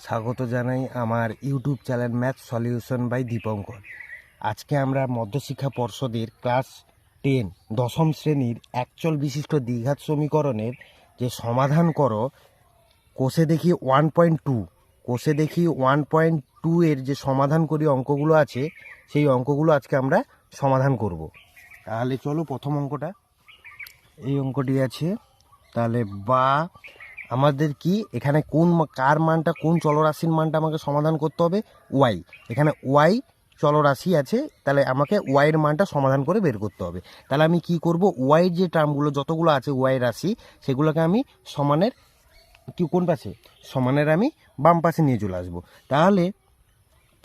স্বাগত জানাই আমার YouTube channel math solution by Dipankar. আজকে আমরা মধ্যশিক্ষা পর্ষদের ক্লাস 10 দশম শ্রেণীর একচল বিশিষ্ট দ্বিঘাত সমীকরণের যে সমাধান করো কোষে দেখি 1.2 কোষে দেখি 1.2 এর যে সমাধান করি অঙ্কগুলো আছে সেই অঙ্কগুলো আজকে আমরা সমাধান করব। তাহলে চলো প্রথম অঙ্কটা, এই অঙ্কটি আছে। তাহলে বা আমাদের কি এখানে কোন কার মানটা, কোন চলরাশির মানটা আমাকে সমাধান করতে হবে? ওয়াই। এখানে ওয়াই চলরাশি আছে, তাহলে আমাকে ওয়াইয়ের মানটা সমাধান করে বের করতে হবে। তাহলে আমি কি করব, ওয়াইয়ের যে টার্মগুলো যতগুলো আছে ওয়াই রাশি, সেগুলোকে আমি সমানের কি কোন পাশে, সমানের আমি বাম পাশে নিয়ে চলে আসবো। তাহলে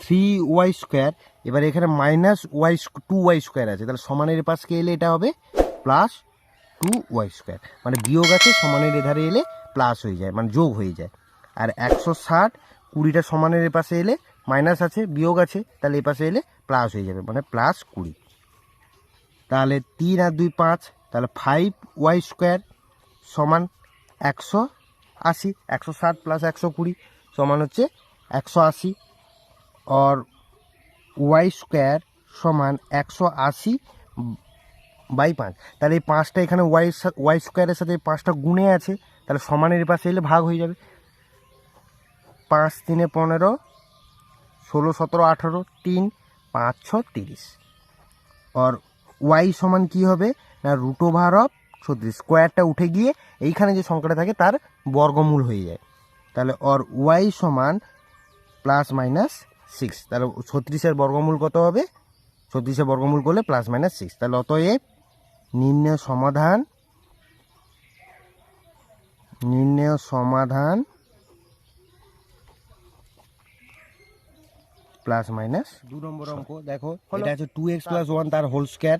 3y², এবার এখানে -2y² আছে, তাহলে সমানের পাশে এলে এটা হবে +2y², মানে বিয়োগ আছে সমানের এধারে এলে প্লাস হয়ে যায়, মানে যোগ হয়ে যায়। আর 160 20টা সমানের এ পাশে এলে মাইনাস আছে বিয়োগ আছে, তাহলে এ পাশে এলে প্লাস হয়ে যাবে, মানে +20। তাহলে 3 আর 2 5, তাহলে 5y² সমান 180। 160 + 120 সমান হচ্ছে 180। আর y² সমান 180/5। তাহলে এই 5টা এখানে y² সাথে 5টা গুণে আছে, তাহলে সমানের পাশে এলে ভাগ হয়ে যাবে। 5 3 15, 16 17 18, 3 5 6 30। আর y সমান কি হবে না, √36, স্কোয়ারটা উঠে গিয়ে এইখানে যে সংখ্যাটা থাকে তার বর্গমূল হয়ে যায়। তাহলে আর y সমান +-6, তাহলে 36-এর বর্গমূল কত হবে? 36-এর বর্গমূল করলে +-6। তাহলে অতএব নির্ণয় সমাধান +-। 2 নম্বর অঙ্ক দেখো, এটা আছে 2x + 1 তার হোল স্কয়ার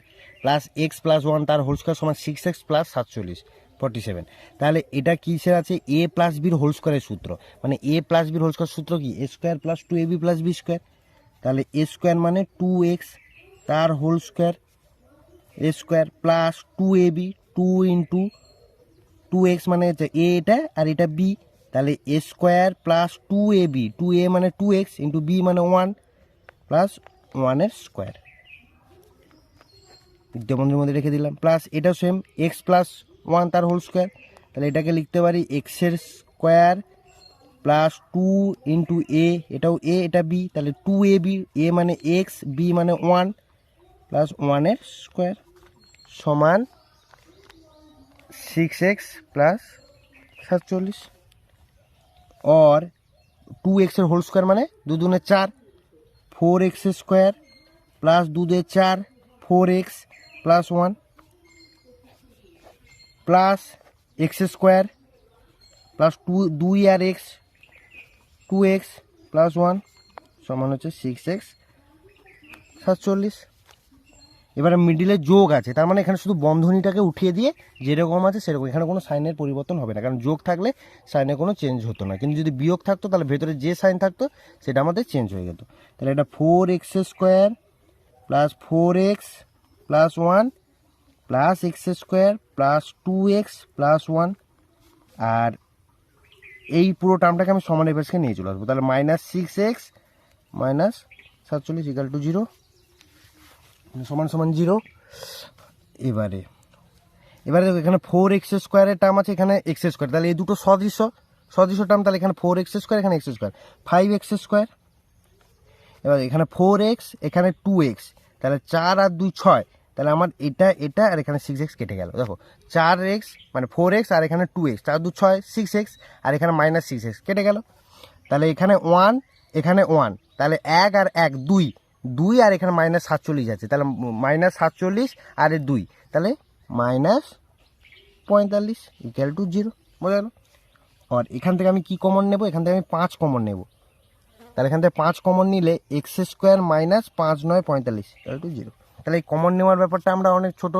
+x + 1 তার হোল স্কয়ার সমান 6x + 47 47। তাহলে এটা কিসের আছে? a + b এর হোল স্কয়ারের সূত্র, মানে a + b এর হোল স্কয়ার সূত্র কি? a² + 2ab + b²। তাহলে a² মানে 2x তার whole square, a² + 2ab, 2 × 2x মানে হচ্ছে a এটা আর এটা b, তাহলে a² + 2ab, 2a মানে 2x × b মানে 1 + 1 এর স্কয়ার, বিদ্যমানের মধ্যে রেখে দিলাম। প্লাস এটা সেম x + 1 তার হোল স্কয়ার, তাহলে এটাকে লিখতে পারি x এর স্কয়ার + 2 × a, এটাও a এটা b, তাহলে 2ab, a মানে x, b মানে 1 + 1 এর স্কয়ার সমান 6x + 47। और 2x এর হোল স্কয়ার মানে 2 × 2 = 4, 4x² + 2 × 4 4x + 1 প্লাস x² + 2 আর x 2x + 1 সমান হচ্ছে 6x 47। এবারে মিডিলে যোগ আছে, তার মানে এখানে শুধু বন্ধনীটাকে উঠিয়ে দিয়ে যেরকম আছে সেরকম, এখানে কোনো সাইনের পরিবর্তন হবে না, কারণ যোগ থাকলে সাইনে কোনো চেঞ্জ হতো না। কিন্তু যদি বিয়োগ থাকতো তাহলে ভেতরে যে সাইন থাকতো সেটা আমাদের চেঞ্জ হয়ে যেত। তাহলে এটা 4x² + 4x + 1 + x² + 2x + 1, আর এই পুরো টার্মটাকে আমি সমানের পাশে নিয়ে চলে আসবো। তাহলে -6x - 47 = 0 সমান 0। এবারে দেখো এখানে 4x² এর টার্ম আছে, এখানে x², তাহলে এই দুটো সদৃশ্য টার্ম, তাহলে এখানে 4x², এখানে x², 5x²। এবার এখানে 4x, এখানে 2x, তাহলে 4 আর 2 6, তাহলে আমার এটা আর এখানে 6x কেটে গেল। দেখো 4x মানে 4x আর এখানে 2x, 4 2 6 6x, আর এখানে -6x কেটে গেল। তাহলে এখানে 1 এখানে 1, তাহলে 1 আর 1 2 2, আর এখানে -47 আছে, তাহলে -47 আর 2, তাহলে -45 = 0, বোঝা গেল। আর এখান থেকে আমি কি কমন নেব? এখান থেকে আমি 5 কমন নেব, তাহলে এখান থেকে 5 কমন নিলে x² - 5 9 45 = 0। তাহলে এই কমন নেওয়ার ব্যাপারটা আমরা অনেক ছোট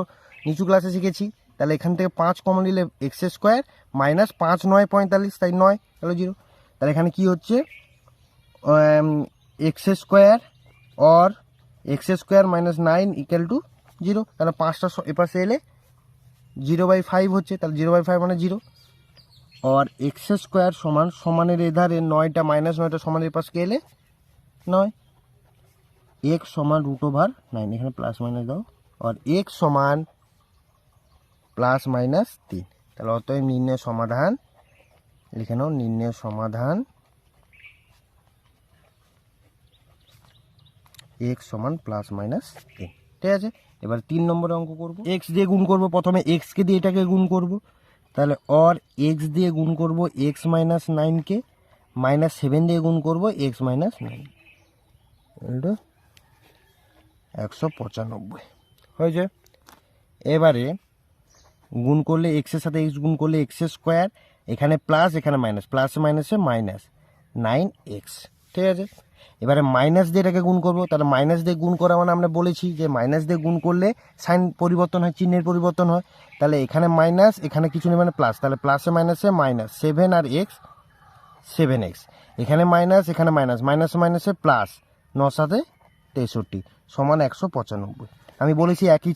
নিচু ক্লাসে শিখেছি। তাহলে এখান থেকে 5 কমন নিলে x² - 5 9 45, তাই 9 তাহলে 0। তাহলে এখানে কি হচ্ছে, x² or x² - 9 = 0। তাহলে 5টা এপাশে এলে 0/5 হচ্ছে, তাহলে 0/5 মানে 0। और एक्स स्क्वायर समान समानेर एधारे 9टा माइनस 9टा समानेर पास के एले 9 एक्स समान √9 এখানে প্লাস মাইনাস দাও और एक्स समान প্লাস মাইনাস 3 তাহলে অতএব নির্ণয় সমাধান লিখে নাও নির্ণয় সমাধান एक्स समान প্লাস মাইনাস 3 ঠিক আছে। এবার 3 নম্বরে অঙ্ক করব। x দিয়ে গুণ করব, প্রথমে x কে দিয়ে এটাকে গুণ করব, তাহলে और x দিয়ে গুণ করব x - 9 কে, -7 দিয়ে গুণ করব x - 9 এটা 195 হয়েছে। এবারে গুণ করলে x এর সাথে x গুণ করলে x স্কয়ার, এখানে প্লাস এখানে মাইনাস, প্লাস মাইনাসে মাইনাস 9x, ঠিক আছে। এবারে মাইনাস দিয়ে এটাকে গুণ করব, তাহলে মাইনাস দিয়ে গুণ করা মানে আমরা বলেছি যে মাইনাস দিয়ে গুণ করলে সাইন পরিবর্তন হয়, চিহ্নের পরিবর্তন হয়। তাহলে এখানে মাইনাস, এখানে কিছু নেই মানে প্লাস, তাহলে প্লাসে মাইনাসে মাইনাস 7 আর x 7x, এখানে মাইনাস এখানে মাইনাস, মাইনাসে মাইনাসে প্লাস 9 সাথে 63 সমান 195। আমি বলেছি একই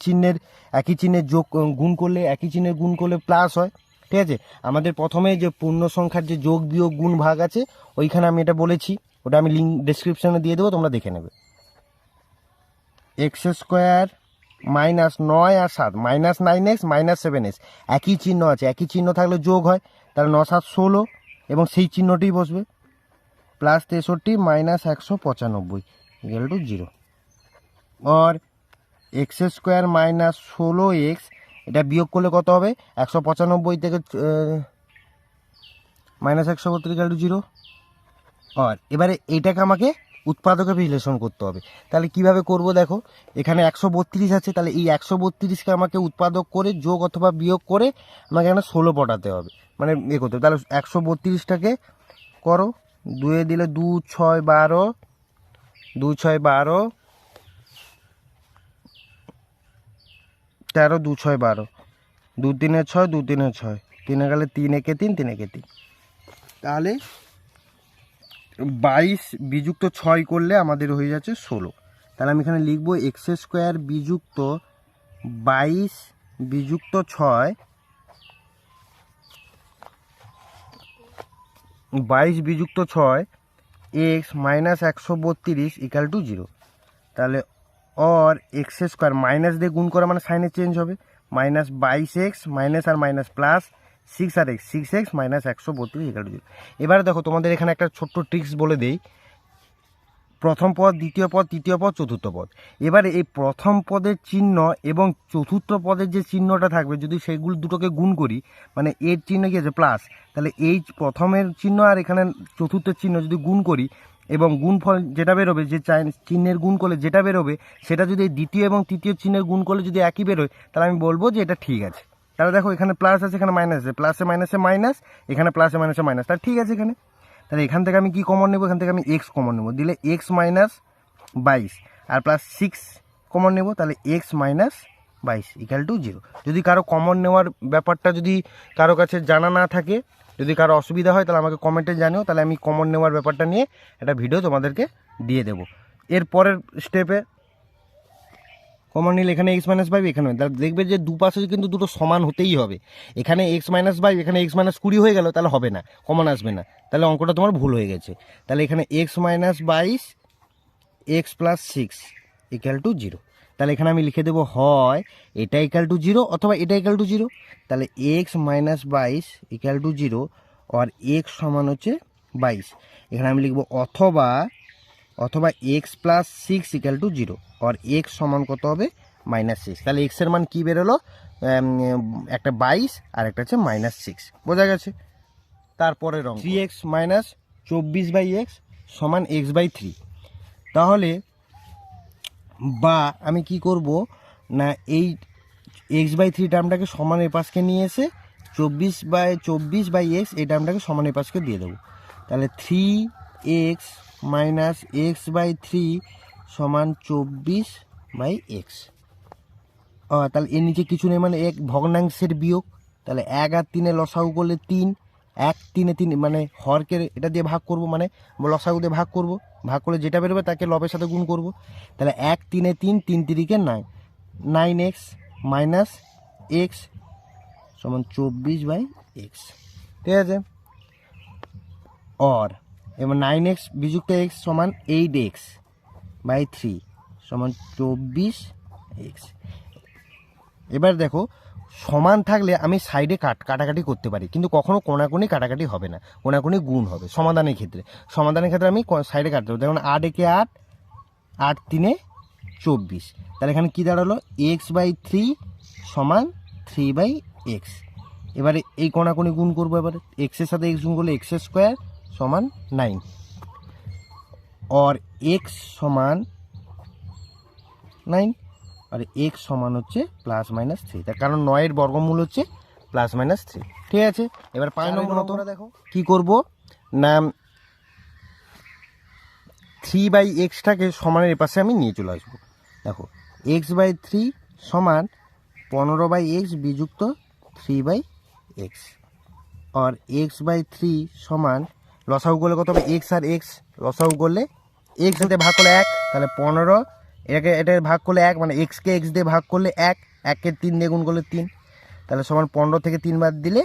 চিহ্নের যোগ গুণ করলে, একই চিহ্নের গুণ করলে প্লাস হয়, ঠিক আছে। আমাদের প্রথমে যে পূর্ণ সংখ্যার যে যোগ বিয়োগ গুণ ভাগ আছে ওইখানে আমি এটা বলেছি, ওটা আমি লিঙ্ক ডেসক্রিপশনে দিয়ে দেবো, তোমরা দেখে নেবে। এক্স স্কোয়ার মাইনাস 9 আর 7 মাইনাস 9x মাইনাস 7x, একই চিহ্ন আছে, একই চিহ্ন থাকলে যোগ হয়, তাহলে 9 7 16 এবং সেই চিহ্নটি বসবে, প্লাস 63 মাইনাস 195 ইকুয়াল টু 0। और एक्स स्क्वायर माइनस 16x, এটা বিয়োগ করলে কত হবে 195 থেকে মাইনাস 132 ইকুয়াল টু 0। আর এবারে এটাকে আমাকে উৎপাদকে বিশ্লেষণ করতে হবে। তাহলে কিভাবে করব দেখো, এখানে 132 আছে, তাহলে এই 132কে আমাকে উৎপাদক করে যোগ অথবা বিয়োগ করে আমাকে এখানে 16 পটাতে হবে, মানে এ করতে হবে। তাহলে 132টাকে করো, 2 এ দিলে 2 6 12, 2 6 12, 13 2 6 12, 2 3 6, 2 3 6, 3 গেলে 3 একে 3, 3 একে 3, তাহলে 22 বিযুক্ত 6 করলে আমাদের হয়ে যাচ্ছে 16। তাহলে আমি এখানে লিখবো এক্স স্কোয়ার বিযুক্ত 22 বিযুক্ত 6, 22 বিযুক্ত 6 এক্স মাইনাস 132 ইকাল টু 0। তাহলে और एक्स स्क्वायर माइनस দিয়ে গুণ করা মানে সাইনের চেঞ্জ হবে, মাইনাস 22x মাইনাস আর মাইনাস প্লাস 6 আর x, 6x minus 132 equal to 0। এবারে দেখো তোমাদের এখানে একটা ছোট্ট ট্রিক্স বলে দেই, প্রথম পদ, দ্বিতীয় পদ, তৃতীয় পদ, চতুর্থ পদ। এবারে এই প্রথম পদের চিহ্ন এবং চতুর্থ পদের যে চিহ্নটা থাকবে, যদি সেগুলো দুটোকে গুণ করি, মানে এর চিহ্ন কি আছে প্লাস, তাহলে এই প্রথমের চিহ্ন আর এখানে চতুর্থের চিহ্ন যদি গুণ করি এবং গুণফল যেটা বেরোবে, যে চিহ্নের গুণ করলে যেটা বেরোবে সেটা যদি দ্বিতীয় এবং তৃতীয় চিহ্নের গুণ করলে যদি একই বেরোয়, তাহলে আমি বলবো যে এটা ঠিক আছে। তাহলে দেখো এখানে প্লাস আছে, এখানে মাইনাস আছে, প্লাসে মাইনাসে মাইনাস, এখানে প্লাসে মাইনাসে মাইনাস, তাহলে ঠিক আছে এখানে। তাহলে এখান থেকে আমি কি কমন নেব, এখান থেকে আমি এক্স কমন নেব, দিলে এক্স মাইনাস 22 আর প্লাস 6 কমন নেব, তাহলে এক্স মাইনাস 22 ইকুয়াল টু 0। যদি কারো কমন নেওয়ার ব্যাপারটা যদি কারো কাছে জানা না থাকে, যদি কারো অসুবিধা হয়, তাহলে আমাকে কমেন্টে জানিও, তাহলে আমি কমন নেওয়ার ব্যাপারটা নিয়ে একটা ভিডিও তোমাদেরকে দিয়ে দেবো। এর পরের স্টেপে কমন নিলে এখানে এক্স মাইনাস 5, এখানে দেখবে যে দুপাশে কিন্তু দুটো সমান হতেই হবে। এখানে এক্স মাইনাস 5, এখানে এক্স মাইনাস 20 হয়ে গেল, তাহলে হবে না, কমন আসবে না, তাহলে অঙ্কটা তোমার ভুল হয়ে গেছে। তাহলে এখানে x minus 22 x plus 6 equal to 0। তাহলে এখানে আমি লিখে দেবো হয় এটা ইকুয়াল টু 0 অথবা এটা ইকুয়াল টু 0। তাহলে এক্স মাইনাস 22 ইকুয়াল টু 0 আর এক্স সমান হচ্ছে 22। এখানে আমি লিখবো অথবা এক্স প্লাস 6 ইকুয়াল টু 0 আর এক্স সমান কত হবে -6। তাহলে এক্স এর মান কি বেরোলো, একটা 22 আর একটা হচ্ছে -6, বোঝা গেছে। তারপরে রং 3x মাইনাস 24/x সমান x/3। তাহলে বা আমি কি করব না, এই x/3 টার্মটাকে সমানের পাশকে নিয়ে এসে 24/x এই টার্মটাকে সমানের পাশকে দিয়ে দেবো। তাহলে 3x মাইনাস x/3 সমান 24/x। তাহলে এর নিচে কিছু নেই, মানে এক ভগ্নাংশের বিয়োগ। তাহলে 1 আর 3 লসাগু করলে 3, 1 3 3 মানে হরকে এটা দিয়ে ভাগ করব, মানে লসাগু দিয়ে ভাগ করব, ভাগ করলে যেটা বেরোবে তাকে লবের সাথে গুণ করব। তাহলে 1 3 3, 3 3 9, 9x মাইনাস x সমান 24/x। ঠিক আছে। অর এবার 9x বিযুক্ত x সমান 8x বাই 3 সমান 24x। এবার দেখো সমান থাকলে আমি সাইডে কাটাকাটি করতে পারি, কিন্তু কখনো কোনাকুনি কাটাকাটি হবে না, কোনাকুনি গুণ হবে সমাধানের ক্ষেত্রে। সমাধানের ক্ষেত্রে আমি সাইডে কাটতে পারি। দেখুন 8 একে 8, 8 3 24, তাহলে এখানে কী দাঁড়ালো এক্স বাই 3 সমান 3/x। এবারে এই কোনাকুনি গুণ করবো, এবারে এক্সের সাথে এক্স গুণ করলে এক্স স্কোয়ার সমান 9, और x সমান 9 আর x সমান হচ্ছে +-3, তার কারণ 9 এর বর্গমূল হচ্ছে +-3। ঠিক আছে। এবার 5 নম্বর মতো দেখো কি করব না 3/xটাকে সমানের এপাশে আমি নিয়ে চলে আসবো। দেখো x/3 সমান 15/x বিযুক্ত 3/x, और x/3 সমান লসাগু করলে কত হবে x আর x, লসাগু করলে x দিয়ে ভাগ করলে 1, তাহলে 15, এটা ভাগ করলে 1 মানে x কে x দিয়ে ভাগ করলে 1, 1 কে 3 দিয়ে গুণ করলে 3, তাহলে সমান 15 থেকে 3 বাদ দিলে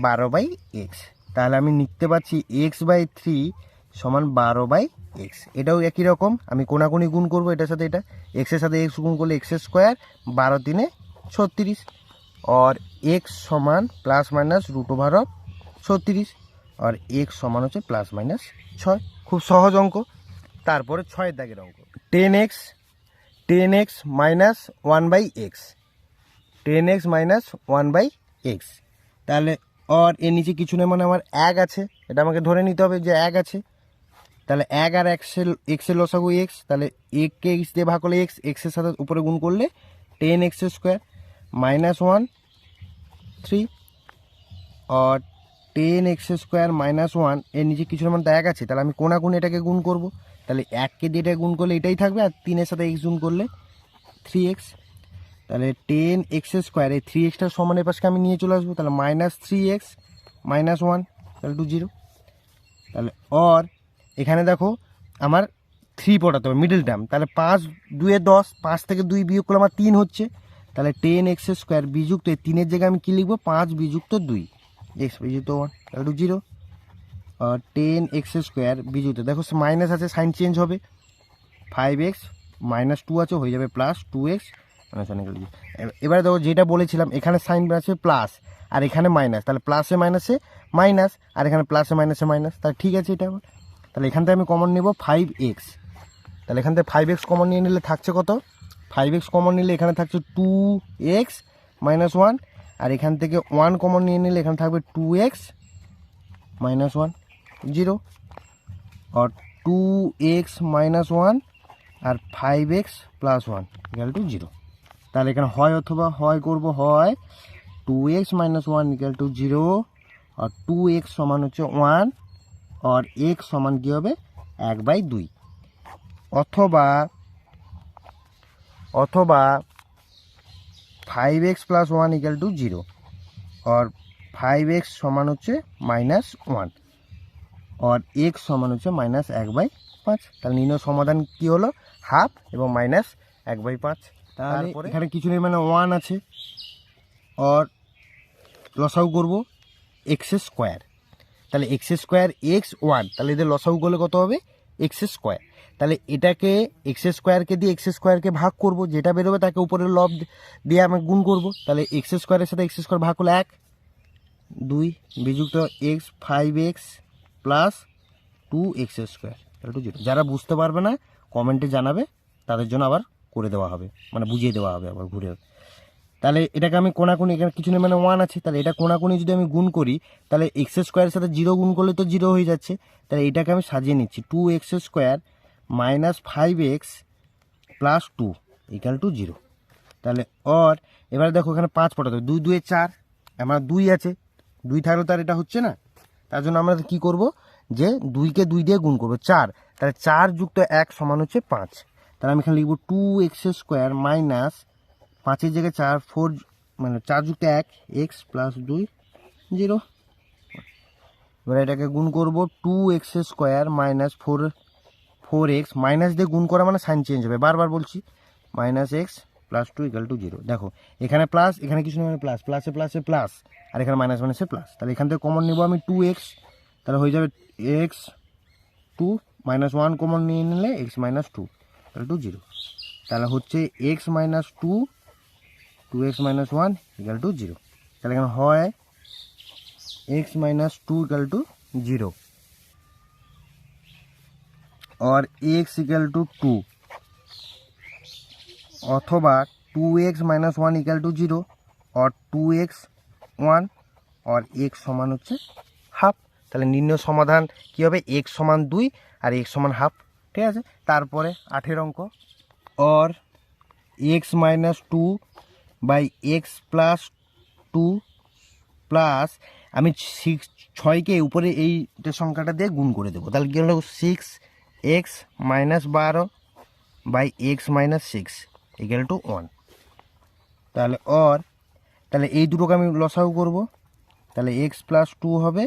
12/x। তাহলে আমি লিখতে পারছি x/3 সমান 12/x। এটাও একই রকম, আমি কোনাকুনি গুণ করবো এটার সাথে এটা, x এর সাথে x গুণ করলে x স্কোয়ার 12 3 36, और x সমান ±√36, और x সমান হচ্ছে +-6। খুব সহজ অঙ্ক। তারপরে 6 দাগের অঙ্ক 10x - 1/x, 10x - 1/x। তাহলে और এর নিচে কিছু নেই মানে আমার 1 আছে, এটা আমাকে ধরে নিতে হবে যে 1 আছে। তাহলে 1 আর x এর লসাগু x, তাহলে 1 কে x দিয়ে ভাগ করলে x, x এর সাথে উপরে গুণ করলে 10x স্কোয়ার -1 3, और 10x স্কোয়ার -1 এর নিচে কিছু মানে 1 আছে, তাহলে আমি কোনাকুনি এটাকে গুণ করব। তাহলে 1 কে দিয়ে এটা গুণ করলে এটাই থাকবে, আর 3 এর সাথে x গুণ করলে 3x। তাহলে 10x স্কোয়ার এই 3xটার সমানের পাশে আমি নিয়ে চলে আসবো, তাহলে -3x -1 তাহলে 0। তাহলে और এখানে দেখো আমার 3 পড়াতে হবে মিডল টার্ম, তাহলে 5 2 10, 5 থেকে 2 বিয়োগ করলে আমার 3 হচ্ছে, তাহলে 10x স্কোয়ার বিযুক্ত 3 জায়গায় আমি কী লিখবো 5 বিযুক্ত 2 x বিযুক্ত 1 তাহলে 0, আর 10x স্কোয়ার বিযুক্ত দেখো মাইনাস আছে সাইন চেঞ্জ হবে 5x -2 আছে হয়ে যাবে +2x। এবারে দেখো যেটা বলেছিলাম এখানে সাইন আছে প্লাস আর এখানে মাইনাস, তাহলে প্লাসে মাইনাসে মাইনাস আর এখানে প্লাসে মাইনাসে মাইনাস, তাহলে ঠিক আছে এটা আমার। তাহলে এখান থেকে আমি কমন নেব 5x, তাহলে এখান থেকে 5x কমন নিয়ে নিলে থাকছে কত 5x কমন নিলে এখানে থাকছে 2x - 1, আর এখান থেকে 1 কমন নিয়ে নিলে এখানে থাকবে 2x - 1 0, और 2x - 1 আর 5x + 1 = 0। তাহলে এখানে হয় অথবা হয় করব, হয় 2x - 1 = 0, আর 2x সমান হচ্ছে 1, और x সমান কী হবে 1/2, অথবা 5x + 1 = 0, और 5x সমান হচ্ছে -1, और x সমান হচ্ছে -1/5। তাহলে নির্ণয় সমাধান কি হলো হাফ এবং -1/5। তারপরে এখানে কিছু নেই মানে 1 আছে, और লসাগু করব x স্কোয়ার, তাহলে x স্কোয়ার x 1, তাহলে এদের লসাগু করলে কত হবে x স্কোয়ার। তাহলে এটাকে x স্কোয়ারকে দিয়ে x স্কোয়ারকে ভাগ করব, যেটা বেরোবে তাকে উপরে লব দিয়ে আমি গুণ করব। তাহলে x স্কোয়ারের সাথে x স্কোয়ার ভাগ করলে 1 2 বিযুক্ত x 5x + 2x স্কোয়ার তাহলে 0। যারা বুঝতে পারবে না কমেন্টে জানাবে, তাদের জন্য আবার করে দেওয়া হবে, মানে বুঝিয়ে দেওয়া হবে আবার ঘুরে। তাহলে এটাকে আমি কোনাকুনি এখানে কিছু নেই মানে 1 আছে, তাহলে এটা কোনাকুনি যদি আমি গুণ করি তাহলে x স্কোয়ারের সাথে 0 গুণ করলে তো 0 হয়ে যাচ্ছে, তাহলে এটাকে আমি সাজিয়ে নিচ্ছি 2x স্কোয়ার -5x + 2 = 0। তাহলে और এবারে দেখো এখানে 5 পড়াতে হবে, 2 2 4, আমার 2 আছে, 2 থাকলে তো আর এটা হচ্ছে না, তার জন্য আমরা কী করব যে 2কে 2 দিয়ে গুণ করবো 4, তাহলে 4 + 1 সমান হচ্ছে 5। তাহলে আমি এখানে লিখব 2x স্কোয়ার - 5 জায়গায় 4 4 মানে 4 + 1 x + 2 0। এবার এটাকে গুণ করব 2x স্কোয়ার - 4x মাইনাস দিয়ে গুণ করা মানে সাইন চেঞ্জ হবে, বারবার বলছি -x plus two equal to zero. দেখো এখানে প্লাস, এখানে কিছু মানে প্লাস, প্লাসে প্লাসে প্লাস, আর এখানে মাইনাস মাইনাসে প্লাস। তাহলে এখান থেকে কমন নেব আমি 2x, তাহলে হয়ে যাবে x 2 মাইনাস 1 কমন নিয়ে নিলে x minus 2 equal to zero. তাহলে হচ্ছে x minus 2 2x minus 1 equal to zero. তাহলে এখানে হয় x minus 2 equal to zero और x इक्वल टू 2 অথবা 2x माइनस 1 इक्वल टू 0 और 2x 1 और x সমান হচ্ছে হাফ। তাহলে নির্ণয় সমাধান কি হবে, x সমান 2 আর x সমান হাফ। ঠিক আছে, তারপরে 8 অঙ্ক और x minus 2 by x plus 2 plus আমি 6কে উপরে এইটা সংখ্যাটা দিয়ে গুণ করে দেবো। তাহলে কি হলো 6x minus 12 by x minus 6 equal to 1। তাহলে তাহলে এই দুটোকে আমি লসাগু করব, তাহলে x প্লাস 2 হবে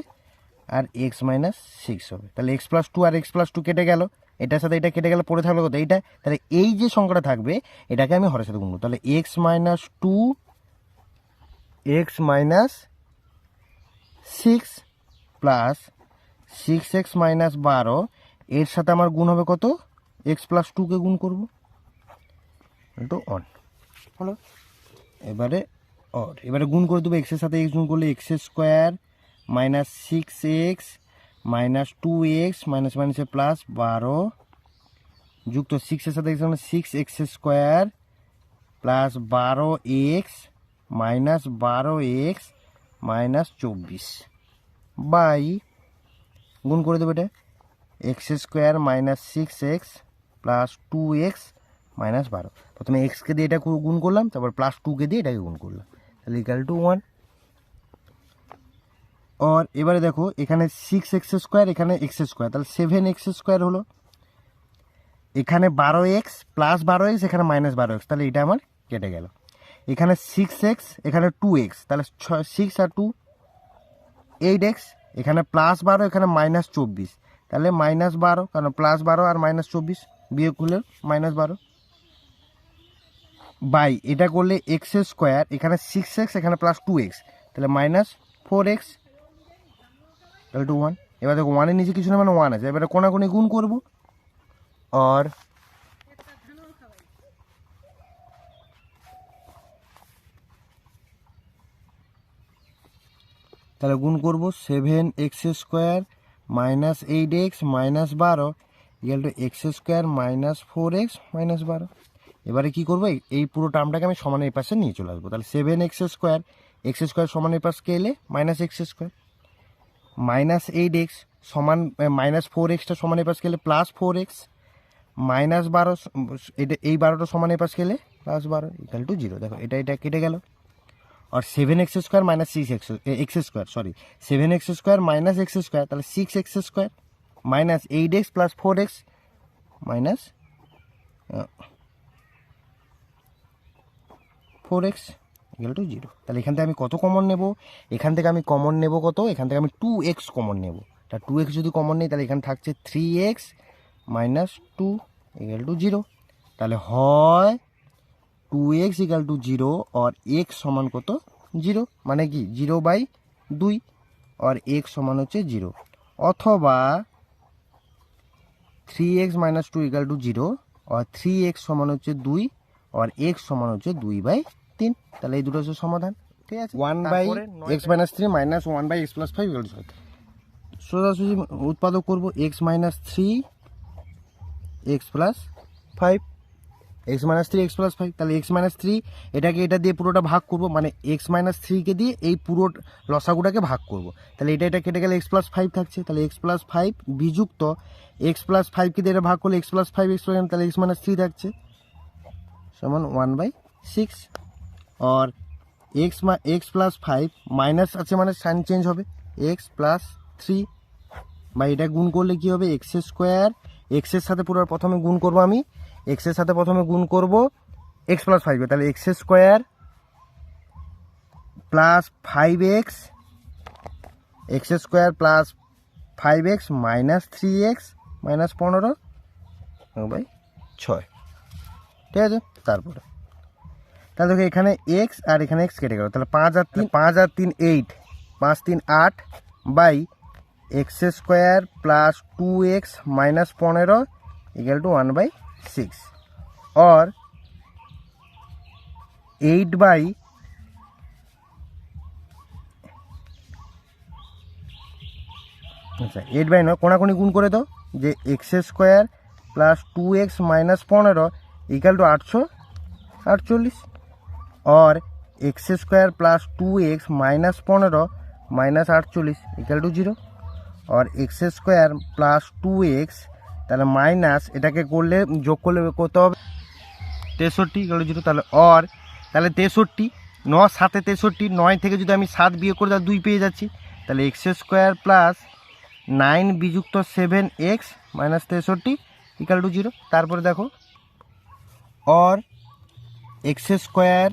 আর x মাইনাস 6 হবে। তাহলে x প্লাস 2 আর x প্লাস 2 কেটে গেল, এটার সাথে এটা কেটে গেল, পড়ে থাকলো কত এইটা। তাহলে এই যে সংখ্যাটা থাকবে এটাকে আমি হরের সাথে গুণ করব। তাহলে x minus 2 x minus 6 plus 6x minus 12, এর সাথে আমার গুণ হবে কত, x প্লাস 2কে গুণ করব ইন্টু 1 হলো। এবারে গুণ করে দেবো, এক্সের সাথে x গুণ করলে x square minus 6x minus 2x minus মাইনাসে প্লাস 12 যুক্ত 6 এর সাথে x মানে 6x square plus 12x minus 12x minus 24 by গুণ করে দেবো এটা x square minus 6x plus 2x minus 12। প্রথমে এক্সকে দিয়ে এটা গুণ করলাম, তারপর প্লাস 2কে দিয়ে এটাকে গুণ করলাম, তাহলে ইকাল টু 1। और এবারে দেখো এখানে 6x স্কোয়ার, এখানে x স্কোয়ার, তাহলে 7x স্কোয়ার হলো। এখানে 12x প্লাস 12x, এখানে মাইনাস 12x, তাহলে এটা আমার কেটে গেল। এখানে 6x, এখানে 2x, তাহলে 6 আর 2 8x, এখানে প্লাস 12, এখানে মাইনাস 24, তাহলে মাইনাস 12, কারণ প্লাস 12 আর মাইনাস 24 বিয়োগ করলে মাইনাস 12 বাই এটা করলে এক্স স্কোয়ার, এখানে 6x, এখানে প্লাস 2x, তাহলে মাইনাস 4x তাহলে টু 1। এবার দেখো 1 এর নিচে কিছু না মানে 1 আছে, এবারে কোনাকুনি গুণ করব। और তাহলে গুণ করব 7x square minus 8x minus 12 equal to x square minus 4x minus 12। এবারে কী করবো, এই পুরো টার্মটাকে আমি সমানের পাশে নিয়ে চলে আসবো। তাহলে 7x স্কোয়ার, এক্স স্কোয়ার সমানের পাশে এলে minus x square minus 8x সমান মাইনাস 4xটা সমানের পাশে গেলে প্লাস 4x মাইনাস 12, এটা এই 12টা সমানের পাশে গেলে প্লাস 12 ইকুয়াল টু 0। দেখো এটা কেটে গেল। और 7x square minus 6x x square sorry 7x square minus x square, তাহলে 6x square minus 8x plus 4x minus 4x equal to 0। তাহলে এখান থেকে আমি কত কমন নেব, এখান থেকে আমি কমন নেব কত, এখান থেকে আমি 2x কমন নেব। তা 2x যদি কমন নেই তাহলে এখানে থাকছে 3x মাইনাস 2 ইকুয়াল টু 0। তাহলে হয় 2x इक्वल टू 0 और x समान कत 0 माने कि 0/2 और x समान होच्छे 0 अथवा 3x माइनस 2 इक्वल टू 0 और 3x समान होच्छे 2 और x समान होच्छे 2/3। তাহলে এই দুটো হচ্ছে সমাধান। ঠিক আছে, 1/x minus 3 minus 1/x plus 5 equal to 7। সোজাসুজি উৎপাদক করব x minus 3 x plus 5 x minus 3 x plus 5। তাহলে x माइनस 3 এটাকে এটা দিয়ে পুরোটা ভাগ করব, মানে x माइनस 3 কে দিয়ে এই পুরো লসাগুটাকে ভাগ করব। তাহলে এটা কেটে গেলে x प्लस 5 থাকছে, তাহলে x प्लस 5 বিযুক্ত x प्लस 5 কে দিয়ে এটা ভাগ করলে x प्लस 5 x প্লাস, তাহলে x माइनस 3 থাকছে সমান 1/6 और x प्लस 5 মাইনাস আছে মানে সাইন চেঞ্জ হবে x प्लस 3 বা এটা গুণ করলে কি হবে x স্কয়ার, x এর সাথে পুরো প্রথমে গুণ করব, আমি x এর সাথে প্রথমে গুণ করব x প্লাস 5, তাহলে x square plus 5x x square plus 5x minus 3x minus 15/6। ঠিক আছে, তারপরে তাহলে দেখো এখানে এক্স আর এখানে এক্স কেটে গেল, তাহলে 5 আর 3 8, 5 3 8 by x square plus 2x minus 15 equal to 1/6 और 8 বাই আচ্ছা 8 বাই নয় কোনাকুনি গুণ করে দাও যে x square plus 2x minus 15 equal to 848 और x square plus 2x minus 15 minus 48 equal to 0 और एक्स स्क्वायर प्लस 2x তাহলে মাইনাস এটাকে করলে যোগ করলে কত হবে 63 ইকুয়াল টু 0 তাহলে और তাহলে 63 9 7 63 9 থেকে যদি আমি 7 বিয়োগ করে তাহলে 2 পেয়ে যাচ্ছি তাহলে এক্স স্কোয়ার প্লাস 9 বিযুক্ত 7x মাইনাস 63 ইকুয়াল টু 0 তারপরে দেখো और x square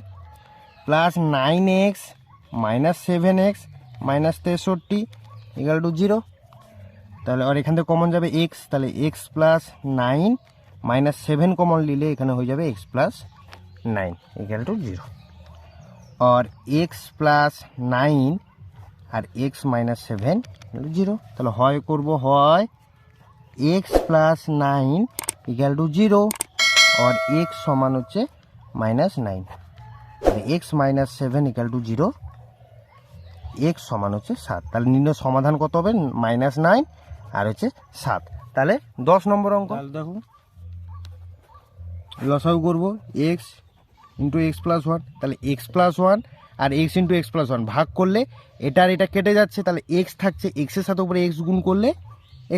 plus 9x minus 7x minus 63 equal to 0 তাহলে और এখান থেকে কমন যাবে x তাহলে x প্লাস 9 মাইনাস 7 কমন নিলে এখানে হয়ে যাবে x প্লাস 9 ইকুয়াল টু 0 और x প্লাস 9 আর x মাইনাস 7 0 তাহলে হয় করব হয় x প্লাস 9 ইকুয়াল টু 0 और x समान होच्छे -9 x -7 इक्वल टू 0 x समान होच्छे 7 তাহলে নির্ণয় সমাধান কত হবে -9 আর হচ্ছে 7 তাহলে 10 নম্বর অঙ্ক তাহলে দেখো লসাগু করব x * x + 1 তাহলে x + 1 আর x * x + 1 ভাগ করলে এটা আর এটা কেটে যাচ্ছে তাহলে x থাকছে x এর সাথে উপরে x গুণ করলে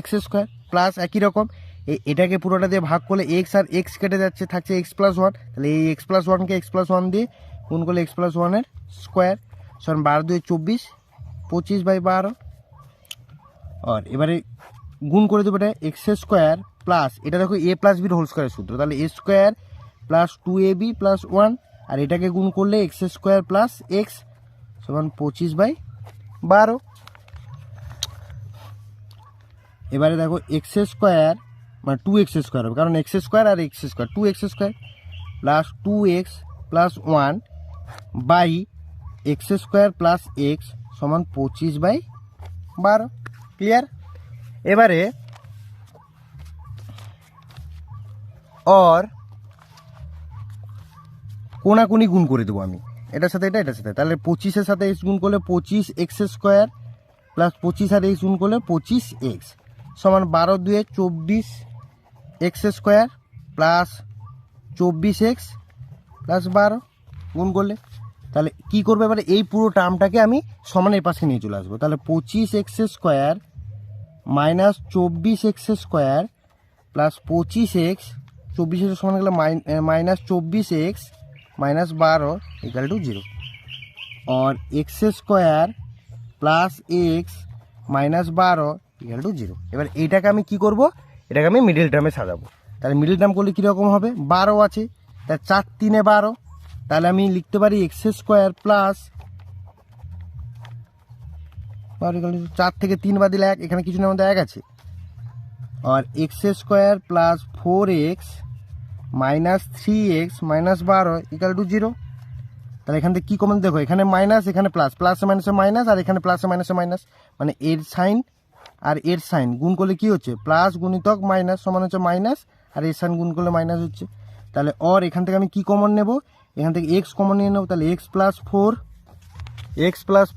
x² প্লাস একই রকম এটাকে পুরোটা দিয়ে ভাগ করলে x আর x কেটে যাচ্ছে থাকছে x + 1 তাহলে এই x + 1 কে x + 1 দিয়ে গুণ করলে x + 1 এর স্কয়ার সমান 12 2 24 25/12 আর এবারে গুণ করে দেব এটা x² প্লাস এটা দেখো a + b এর হোল স্কয়ারের সূত্র তাহলে a² প্লাস 2ab প্লাস 1 আর এটাকে গুণ করলে x² প্লাস x সমান 25/12 এবারে দেখো x² মানে 2x² হবে কারণ x² আর x² 2x² plus 2x plus 1 by x² plus x সমান 25/12 ক্লিয়ার এবারে और কোনাকুনি গুণ করে দেবো আমি এটার সাথে এটার সাথে তাহলে 25 এর সাথে x গুণ করলে 25x² প্লাস 25 আর x গুণ করলে 25x সমান 12 2 24 x² প্লাস 24x প্লাস 12 গুণ করলে তাহলে কি করবে এবারে এই পুরো টার্মটাকে আমি সমানের পাশে নিয়ে চলে আসবো তাহলে 25x² minus 24x² plus 25x 24 এর সমান গেলে minus 24x minus 12 equal to 0 और x² plus x minus 12 equal to 0 এবার এইটাকে আমি কি করব এটাকে আমি মিডল টার্মে সাজাবো তাহলে মিডল টার্ম করলে কীরকম হবে 12 আছে তাহলে 4 3 12 তাহলে আমি লিখতে পারি x² প্লাস 4 থেকে 3 বাদ দিলে 1 এখানে কিছু না মধ্যে 1 আছে और x² plus 4x minus 3x minus 12 equal to 0 তাহলে এখান থেকে কি কমন দেখো এখানে মাইনাস এখানে প্লাস প্লাস মাইনাসে মাইনাস আর এখানে প্লাস মাইনাসে মাইনাস মানে এর সাইন আর এর সাইন গুণ করলে কি হচ্ছে প্লাস গুণিতক মাইনাস সমান হচ্ছে মাইনাস আর এর সাইন গুণ করলে মাইনাস হচ্ছে তাহলে और এখান থেকে আমি কি কমন নেব এখান থেকে x কমন নিয়ে নেব তাহলে x প্লাস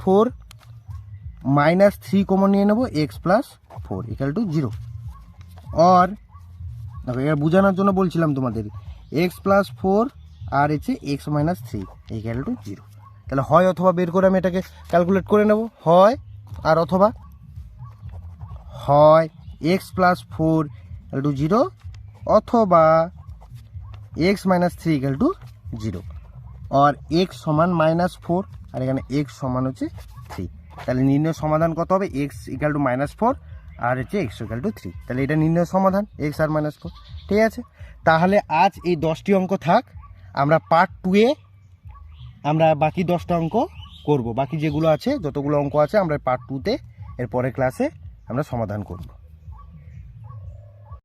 4 माइनस 3 कमन নিয়ে নেব x প্লাস 4 ইকুয়াল টু 0 और দেখো এটা বোঝানোর জন্য বলছিলাম তোমাদের x প্লাস 4 আর হচ্ছে x মাইনাস 3 ইকুয়াল টু 0 তাহলে হয় অথবা বের করে আমি এটাকে ক্যালকুলেট করে নেব হয় আর অথবা হয় x প্লাস 4 ইকুয়াল টু 0 অথবা x মাইনাস 3 ইকুয়াল টু 0 और x সমান মাইনাস 4 আর এখানে x সমান হচ্ছে 3 তাহলে নির্ণয় সমাধান কত হবে x ইকুয়াল টু -4 আর হচ্ছে x ইকুয়াল টু 3 তাহলে এটা নির্ণয় সমাধান x আর -4 ঠিক আছে তাহলে আজ এই 10টি অঙ্ক থাক আমরা পার্ট 2 এ আমরা বাকি 10টা অঙ্ক করব বাকি যেগুলো আছে যতগুলো অঙ্ক আছে আমরা পার্ট 2 তে এর পরের ক্লাসে আমরা সমাধান করব